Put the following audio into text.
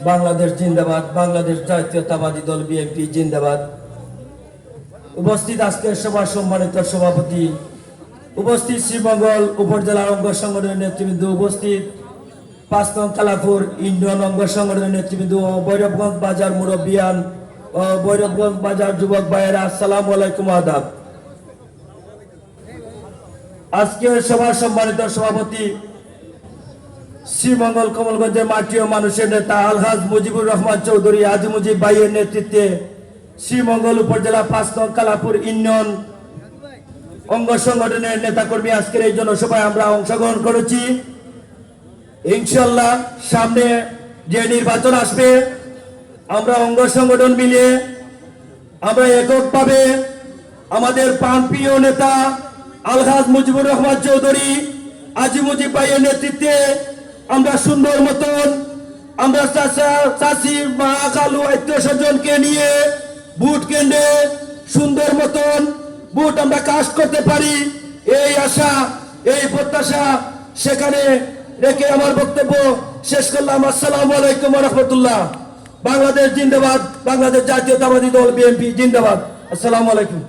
বাংলাদেশ জিন্দাবাদ, বাংলাদেশ জাতীয়তাবাদী দল বিএনপি জিন্দাবাদ। উপস্থিত আজকের সভার সম্মানিত সভাপতি, উপস্থিত শ্রীমঙ্গল উপজেলা অঙ্গ সংগঠনের নেতৃবৃন্দ, উপস্থিত ৫ নং কালাপুর ইউনিয়ন অঙ্গ সংগঠনের নেতৃবৃন্দ ও ভৈরবগঞ্জ বাজার মুরব্বিয়ান ও ভৈরবগঞ্জ বাজার যুবক ভাইয়েরা, আসসালামু আলাইকুম, আদাব। আজকের সভার সম্মানিত সভাপতি, শ্রীমঙ্গল কমলগঞ্জের মাটি ও মানুষের নেতা আলহাজ মুজিবুর রহমান চৌধুরী আজি মুজিব ভাইয়ের নেতৃত্বে শ্রীমঙ্গল উপজেলা ৫ নং কালাপুর ইউনিয়ন অঙ্গ সংগঠনের নেতাকর্মী আজকের এই জনসভায় আমরা অংশগ্রহণ করেছি। ইনশাআল্লাহ সামনে যে নির্বাচন আসবে, আমরা অঙ্গ সংগঠন মিলে আমরা এককভাবে আমাদের প্রাণপ্রিয় নেতা আলহাজ মুজিবুর রহমান চৌধুরী আজি মুজিব ভাইয়ের নেতৃত্বে আমরা সুন্দর মতন আমরা চাষি মা কালু আত্মীয় স্বজনকে নিয়ে ভোট কেন্দ্রে সুন্দর মতন ভোট আমরা কাজ করতে পারি, এই আশা এই প্রত্যাশা সেখানে রেখে আমার বক্তব্য শেষ করলাম। আসসালামু আলাইকুম ওয়া রাহমাতুল্লাহ। বাংলাদেশ জিন্দাবাদ, বাংলাদেশ জাতীয়তাবাদী দল বিএনপি জিন্দাবাদ। আসসালামু আলাইকুম।